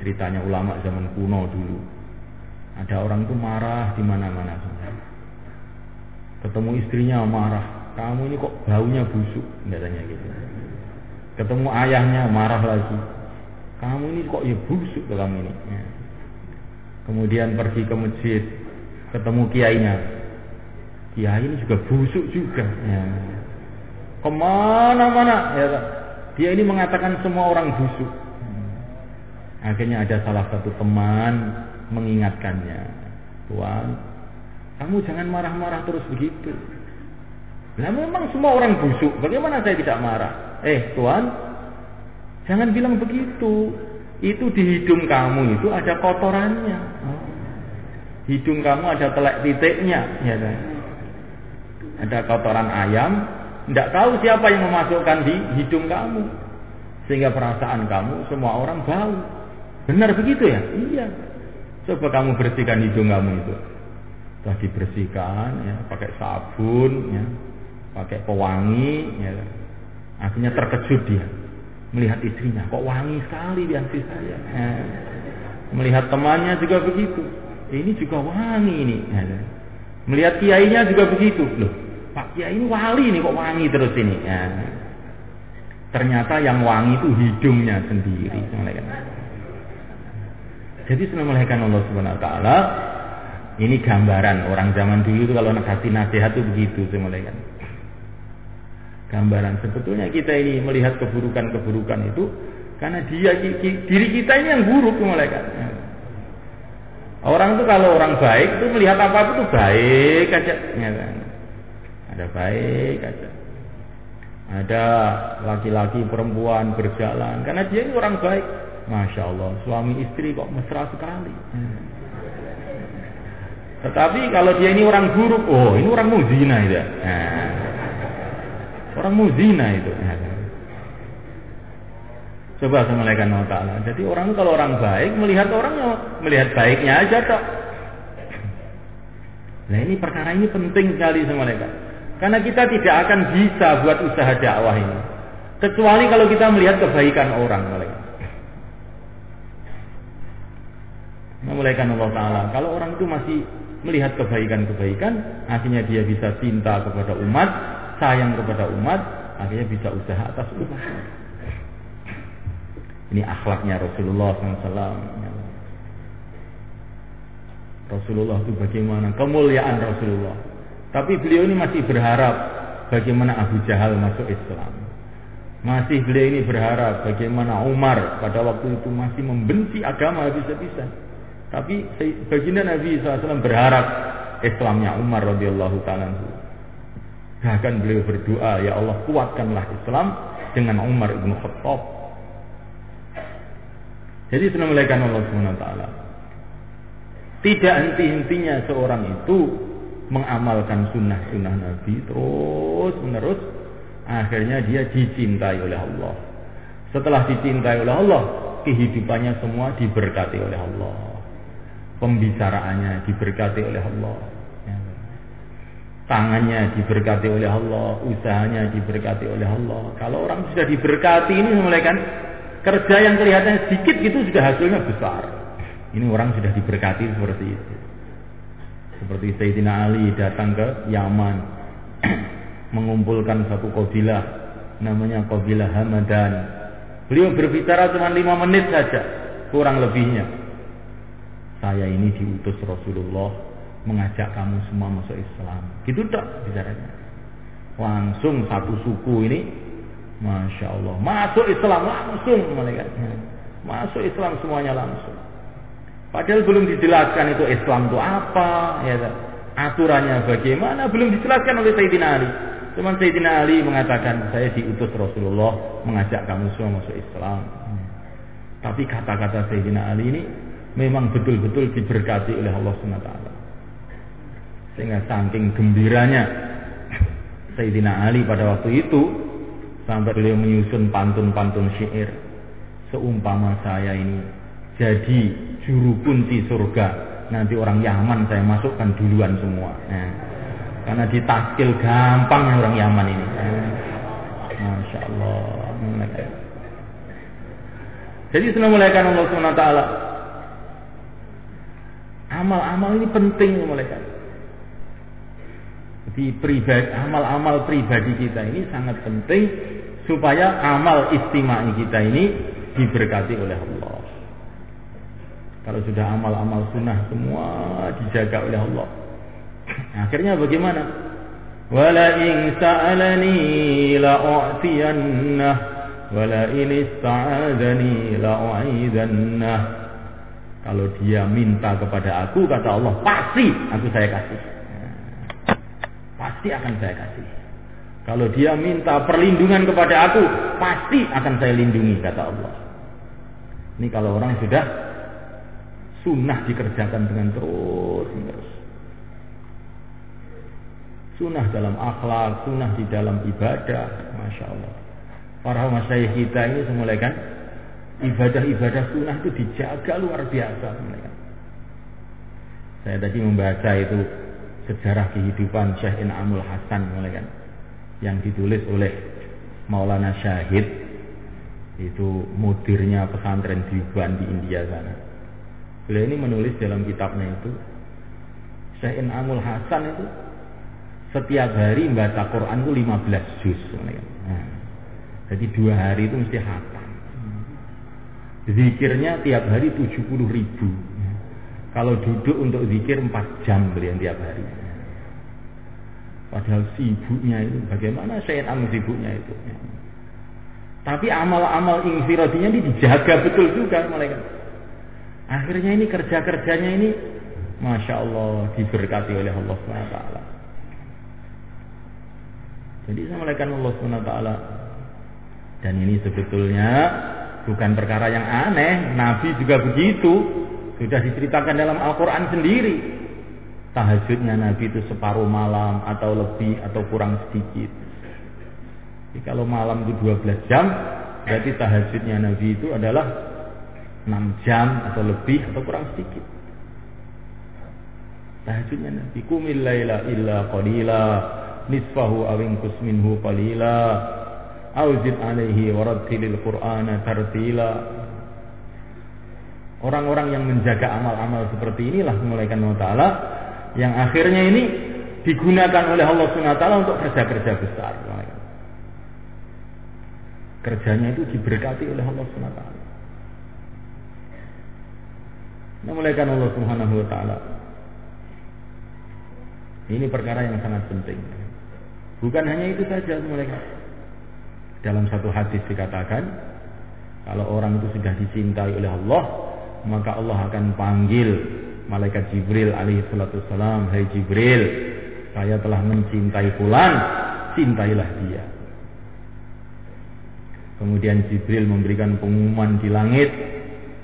Ceritanya ulama zaman kuno dulu. Ada orang tuh marah di mana-mana. Ketemu istrinya marah, kamu ini kok baunya busuk, katanya gitu. Ketemu ayahnya marah lagi, kamu ini kok ya busuk tuh kamu ini. Ya. Kemudian pergi ke masjid, ketemu kiainya, kiai ini juga busuk juga. Ya. Kemana-mana, ya, dia ini mengatakan semua orang busuk. Akhirnya ada salah satu teman mengingatkannya, Tuan, kamu jangan marah-marah terus begitu. Nah memang semua orang busuk, bagaimana saya tidak marah? Tuan, jangan bilang begitu. Itu di hidung kamu itu ada kotorannya. Hidung kamu ada telek titiknya, ya kan? Ada kotoran ayam, tidak tahu siapa yang memasukkan di hidung kamu, sehingga perasaan kamu semua orang bau. Benar begitu ya? Iya. Coba kamu bersihkan hidung kamu itu. Setelah dibersihkan, ya, pakai sabun, ya, pakai pewangi, ya. Akhirnya terkejut dia melihat istrinya, kok wangi sekali di hati saya. Melihat temannya juga begitu, ini juga wangi ini. Ya. Melihat kiainya juga begitu, loh, Pak Kiai ini wali ini kok wangi terus ini. Ya. Ternyata yang wangi itu hidungnya sendiri. Jadi sebenarnya Allah Subhanahu Wa Taala ini gambaran orang zaman dulu itu kalau kasih nasihat itu begitu sebenarnya. Gambaran sebetulnya kita ini melihat keburukan-keburukan itu karena diri kita ini yang buruk malaikat. Orang itu kalau orang baik itu melihat apa-apa itu baik aja, ya kan? Ada baik aja. Ada laki-laki perempuan berjalan karena dia ini orang baik. Masya Allah, suami istri kok mesra sekali. Tetapi kalau dia ini orang buruk, oh ini orang muzina itu. Orang muzina itu. Coba sama Allah Ta'ala. Jadi orang kalau orang baik melihat orangnya, melihat baiknya aja toh. Nah ini perkara ini penting sekali sama mereka. Karena kita tidak akan bisa buat usaha dakwah ini kecuali kalau kita melihat kebaikan orang mereka. Memuliakan Allah Ta'ala. Kalau orang itu masih melihat kebaikan-kebaikan, akhirnya dia bisa cinta kepada umat, sayang kepada umat, akhirnya bisa usaha atas umat. Ini akhlaknya Rasulullah SAW. Rasulullah itu bagaimana? Kemuliaan Rasulullah. Tapi beliau ini masih berharap bagaimana Abu Jahal masuk Islam. Masih beliau ini berharap bagaimana Umar pada waktu itu masih membenci agama habis-habisan. Tapi baginda Nabi SAW berharap Islamnya Umar radhiyallahu ta'ala. Bahkan beliau berdoa, ya Allah kuatkanlah Islam dengan Umar ibn Khattab. Jadi sebenarnya Allah Subhanahu Wa Taala tidak henti-hentinya seorang itu mengamalkan sunnah-sunnah Nabi terus menerus, akhirnya dia dicintai oleh Allah. Setelah dicintai oleh Allah, kehidupannya semua diberkati oleh Allah. Pembicaraannya diberkati oleh Allah, tangannya diberkati oleh Allah, usahanya diberkati oleh Allah. Kalau orang sudah diberkati ini mulai kan kerja yang kelihatannya sedikit itu sudah hasilnya besar. Ini orang sudah diberkati seperti itu. Seperti Sayyidina Ali datang ke Yaman mengumpulkan satu kabilah namanya kabilah Hamadan. Beliau berbicara cuma 5 menit saja kurang lebihnya. Saya ini diutus Rasulullah mengajak kamu semua masuk Islam. Gitu tak bicaranya. Langsung satu suku ini, Masya Allah, masuk Islam langsung malaikatnya. Masuk Islam semuanya langsung. Padahal belum dijelaskan itu Islam itu apa, ya, aturannya bagaimana, belum dijelaskan oleh Sayyidina Ali. Cuman Sayyidina Ali mengatakan saya diutus Rasulullah mengajak kamu semua masuk Islam. Tapi kata-kata Sayyidina Ali ini memang betul-betul diberkati oleh Allah SWT. Sehingga saking gembiranya Sayyidina Ali pada waktu itu sampai beliau menyusun pantun-pantun syair. Seumpama saya ini jadi juru kunci surga, nanti orang Yaman saya masukkan duluan semua. Karena ditaskil gampang orang Yaman ini. Masya Allah. Jadi senamulaikan Allah SWT. Amal-amal ini penting malaikat. Di pribadi, amal-amal pribadi kita ini sangat penting supaya amal istimai kita ini diberkati oleh Allah. Kalau sudah amal-amal sunnah semua dijaga oleh Allah, akhirnya bagaimana? Wala in sa'alani la'u'tiyannah wala in ista'adani la'u'idzannah. Kalau dia minta kepada aku, kata Allah, pasti saya kasih. Pasti akan saya kasih. Kalau dia minta perlindungan kepada aku, pasti akan saya lindungi, kata Allah. Ini kalau orang sudah sunnah dikerjakan dengan terus-menerus. Sunnah dalam akhlak, sunnah di dalam ibadah, Masya Allah. Para masyayikh kita ini semula kan ibadah-ibadah sunnah itu dijaga luar biasa. Saya tadi membaca itu sejarah kehidupan Syekh In'amul Hasan kan, yang ditulis oleh Maulana Syahid, itu mudirnya pesantren Diwan di India sana. Beliau ini menulis dalam kitabnya itu, Syekh In'amul Hasan itu setiap hari membaca Quran itu 15 juz. Jadi 2 hari itu mesti khatam. Zikirnya tiap hari 70.000. Kalau duduk untuk zikir 4 jam beliau tiap hari. Padahal sibuknya itu, bagaimana syaitan sibuknya itu. Tapi amal-amal infiradinya ini dijaga betul juga malaikat. Akhirnya ini kerja-kerjanya ini, Masya Allah, diberkati oleh Allah SWT. Jadi saya malaikat Allah SWT. Dan ini sebetulnya bukan perkara yang aneh. Nabi juga begitu. Sudah diceritakan dalam Al-Quran sendiri. Tahajudnya Nabi itu separuh malam atau lebih atau kurang sedikit. Jadi kalau malam itu 12 jam, berarti tahajudnya Nabi itu adalah 6 jam atau lebih atau kurang sedikit. Tahajudnya Nabi, qumil laila illa qalila nisfahu aw inqus minhu qalila auzid alaihi warattilil qur'ana tartila. Orang-orang yang menjaga amal-amal seperti inilah malaikat Allah Ta'ala yang akhirnya ini digunakan oleh Allah SWT untuk kerja-kerja besar. Kerjanya itu diberkati oleh Allah SWT. Nah, malaikat Allah Subhanahu wa Ta'ala, ini perkara yang sangat penting. Bukan hanya itu saja malaikat. Dalam satu hadis dikatakan, kalau orang itu sudah dicintai oleh Allah, maka Allah akan panggil malaikat Jibril alaihi salatu wassalam, hai Jibril, saya telah mencintai fulan, cintailah dia. Kemudian Jibril memberikan pengumuman di langit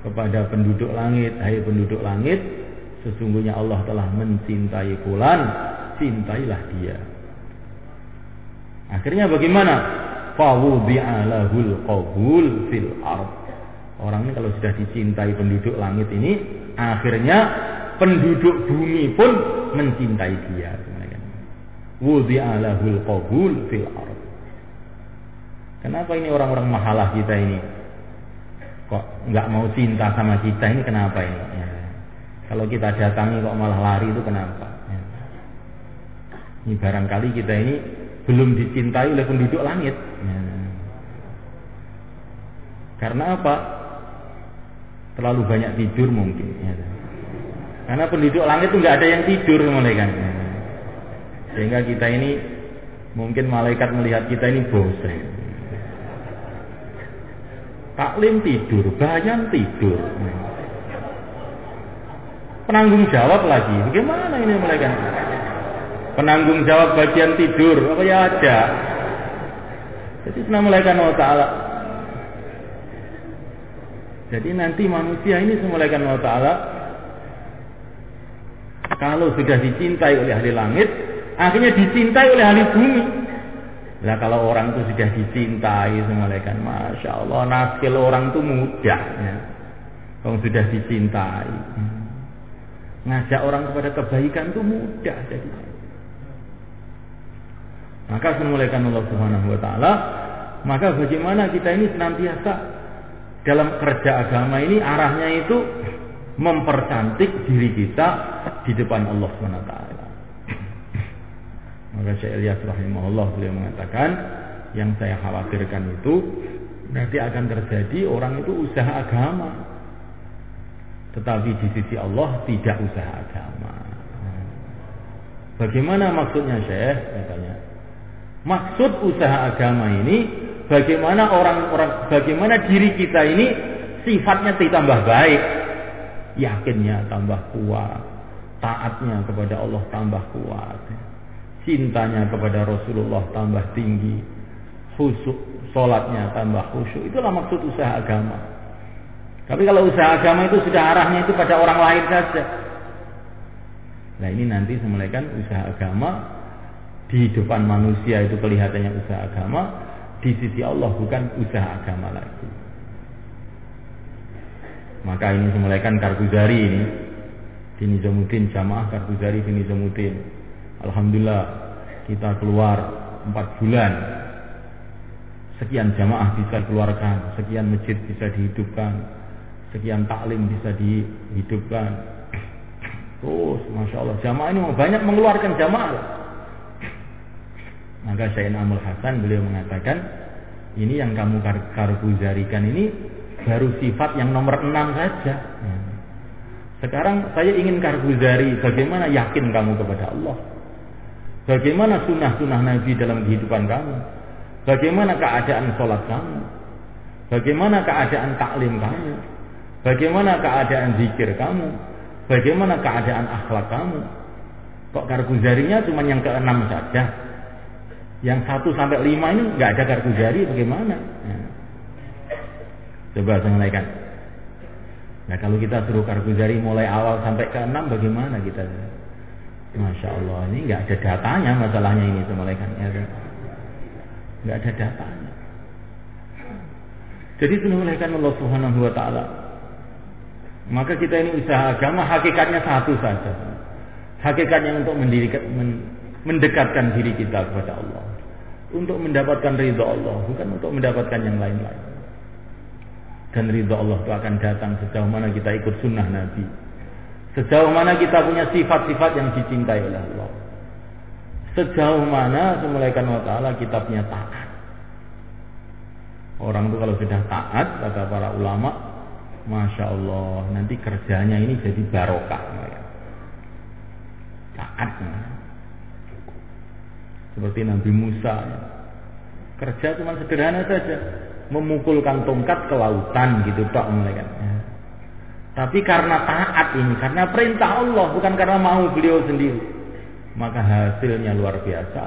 kepada penduduk langit, hai penduduk langit, sesungguhnya Allah telah mencintai fulan, cintailah dia. Akhirnya bagaimana? Fawudi'a lahul qabul fil ard. Orang ini kalau sudah dicintai penduduk langit ini, akhirnya penduduk bumi pun mencintai dia. Wudi'a lahul qabul fil ard. Kenapa ini orang-orang mahalah kita ini kok nggak mau cinta sama kita ini, kenapa ini? Ya. Kalau kita datangi kok malah lari, itu kenapa? Ya. Ini barangkali kita ini belum dicintai oleh penduduk langit. Ya. Karena apa? Terlalu banyak tidur mungkin. Ya. Karena penduduk langit itu nggak ada yang tidur malaikat. Ya. Sehingga kita ini mungkin malaikat melihat kita ini bosan. Taklim tidur, bayan tidur. Penanggung jawab lagi, bagaimana ini malaikat? Penanggung jawab bagian tidur, apa ya ada? Jadi senang malaikat Allah Ta'ala. Jadi nanti manusia ini semulaikan Allah Ta'ala, kalau sudah dicintai oleh ahli langit, akhirnya dicintai oleh ahli bumi. Nah kalau orang itu sudah dicintai semulaikan, Masya Allah, naskil orang itu mudah ya. Kalau sudah dicintai, ngajak orang kepada kebaikan itu mudah jadi. Maka semuliakan Allah Subhanahu wa taala, maka bagaimana kita ini senantiasa dalam kerja agama ini arahnya itu mempercantik diri kita di depan Allah Subhanahu wa taala. Maka Syekh Ilyas rahimahullah beliau mengatakan, yang saya khawatirkan itu nanti akan terjadi orang itu usaha agama, tetapi di sisi Allah tidak usaha agama. Bagaimana maksudnya Syekh? Katanya, maksud usaha agama ini bagaimana bagaimana diri kita ini sifatnya ditambah baik, yakinnya tambah kuat, taatnya kepada Allah tambah kuat, cintanya kepada Rasulullah tambah tinggi, khusyuk, sholatnya tambah khusyuk. Itulah maksud usaha agama. Tapi kalau usaha agama itu sudah arahnya itu pada orang lain saja, nah ini nanti semulaikan usaha agama di depan manusia itu kelihatannya usaha agama, di sisi Allah bukan usaha agama lagi. Maka ini semulaikan Karguzari ini di Nizamuddin, jamaah Karguzari di Nizamuddin, alhamdulillah kita keluar 4 bulan, sekian jamaah bisa keluarkan, sekian masjid bisa dihidupkan, sekian taklim bisa dihidupkan. Terus Masya Allah jamaah ini banyak mengeluarkan jamaah. Maka Syekh Amul Hasan beliau mengatakan, ini yang kamu karguzarikan ini baru sifat yang nomor 6 saja. Sekarang saya ingin karguzari bagaimana yakin kamu kepada Allah, bagaimana sunnah-sunnah Nabi dalam kehidupan kamu, bagaimana keadaan sholat kamu, bagaimana keadaan taklim kamu, bagaimana keadaan zikir kamu, bagaimana keadaan akhlak kamu. Kok karguzarinya cuma yang ke-6 saja? Yang 1 sampai 5 ini nggak ada karguzari, bagaimana? Coba saya menaikkan. Nah kalau kita suruh karguzari mulai awal sampai ke-6 bagaimana kita? Masya Allah, ini nggak ada datanya masalahnya ini semulaikan. Nggak ada datanya. Jadi semulaikan Allah Subhanahu wa taala. Maka kita ini usaha agama hakikatnya satu saja. Hakikatnya untuk mendekatkan diri kita kepada Allah, untuk mendapatkan ridha Allah, bukan untuk mendapatkan yang lain-lain. Dan ridha Allah itu akan datang sejauh mana kita ikut sunnah Nabi, sejauh mana kita punya sifat-sifat yang dicintai oleh Allah, sejauh mana semulaikan Allah Ta'ala kita punya taat. Orang itu kalau sudah taat, kata para ulama, Masya Allah, nanti kerjanya ini jadi barokah. Taat. Seperti Nabi Musa, kerja cuma sederhana saja, memukulkan tongkat ke lautan gitu tok mereka. Tapi karena taat ini, karena perintah Allah, bukan karena mau beliau sendiri, maka hasilnya luar biasa.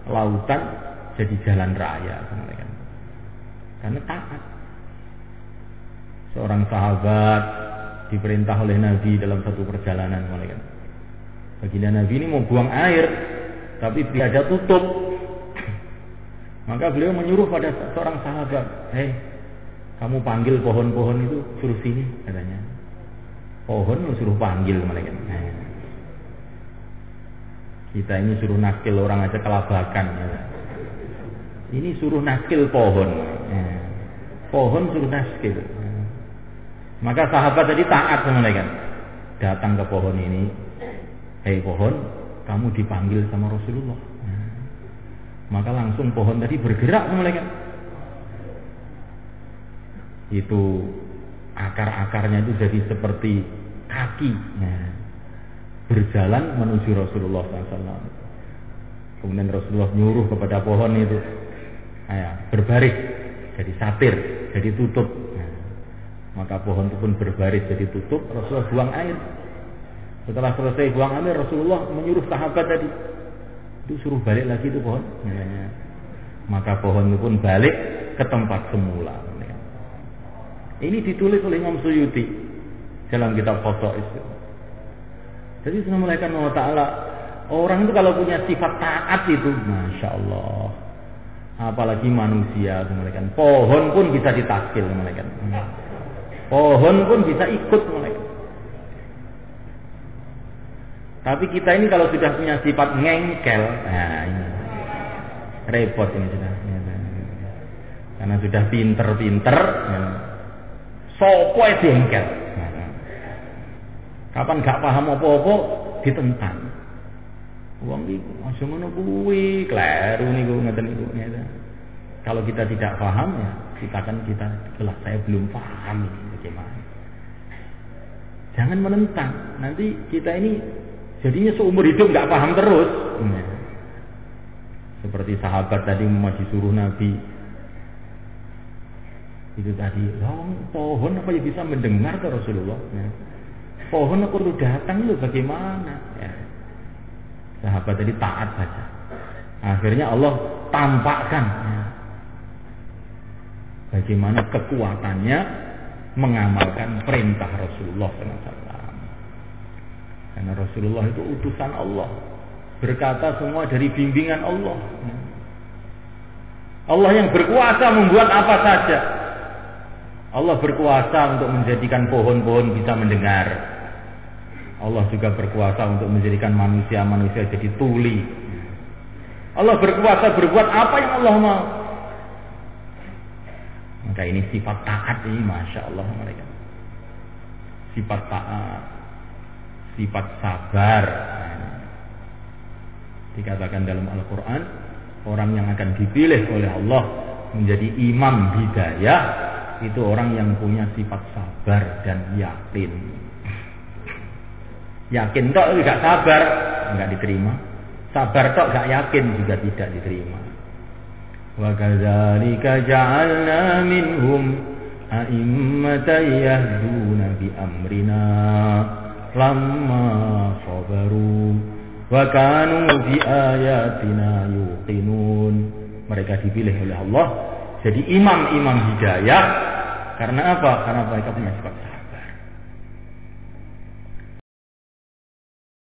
Lautan jadi jalan raya mereka. Karena taat. Seorang sahabat diperintah oleh Nabi dalam satu perjalanan mereka. Baginda Nabi ini mau buang air, tapi tidak ada tutup. Maka beliau menyuruh pada seorang sahabat, hei, kamu panggil pohon-pohon itu, suruh sini, katanya. Pohon lu suruh panggil mereka. Kita ini suruh nakil orang aja kelabakan. Ini suruh nakil pohon. Pohon suruh nakil. Maka sahabat tadi taat sama mereka. Datang ke pohon ini, hei pohon, kamu dipanggil sama Rasulullah. Maka langsung pohon tadi bergerak mereka. Itu akar-akarnya itu jadi seperti kaki, berjalan menuju Rasulullah SAW. Kemudian Rasulullah nyuruh kepada pohon itu, berbaris, jadi satir, jadi tutup. Maka pohon itu pun berbaris jadi tutup. Rasulullah buang air. Setelah selesai buang air, Rasulullah menyuruh sahabat tadi, itu suruh balik lagi itu pohon. Maka pohon itu pun balik ke tempat semula. Ini ditulis oleh Imam Suyuti dalam kitab Qasaid. Jadi semulaikan Allah Ta'ala, orang itu kalau punya sifat taat itu, Masya Allah. Apalagi manusia, semulaikan. Pohon pun bisa ditaskil, semulaikan. Pohon pun bisa ikut, semulaikan. Tapi kita ini kalau sudah punya sifat ngengkel, nah ini. repot ini sudah. Karena sudah pinter-pinter, sopo jengkel. Kapan gak paham apa-apa ditentang. Wong iku aja ngono kuwi, kleru niku ngeten niku. Kalau kita tidak paham ya, kita jelas saya belum paham ini bagaimana. Jangan menentang. Nanti kita ini jadinya seumur hidup nggak paham terus. Seperti sahabat tadi mau disuruh Nabi itu tadi, pohon apa ya bisa mendengar ke Rasulullah? Pohon aku tuh datang lu bagaimana? Ya. Sahabat tadi taat saja. Akhirnya Allah tampakkan bagaimana kekuatannya mengamalkan perintah Rasulullah SAW. Karena Rasulullah itu utusan Allah, berkata semua dari bimbingan Allah. Allah yang berkuasa membuat apa saja. Allah berkuasa untuk menjadikan pohon-pohon bisa mendengar. Allah juga berkuasa untuk menjadikan manusia-manusia jadi tuli. Allah berkuasa berbuat apa yang Allah mau. Maka ini sifat taat ini, masya Allah mereka. Sifat taat, sifat sabar. Dikatakan dalam Al-Quran, orang yang akan dipilih oleh Allah menjadi imam hidayah itu orang yang punya sifat sabar dan yakin. Yakin tok enggak sabar, enggak diterima. Sabar tok enggak yakin juga tidak diterima. Wa kadzalika ja'alna minhum a'immatan yahduna bi amrina lamma sabaru wa kanu bi ayatina yuqinun. Mereka dipilih oleh Allah jadi imam-imam hidayah karena apa? Karena mereka punya sifat sabar.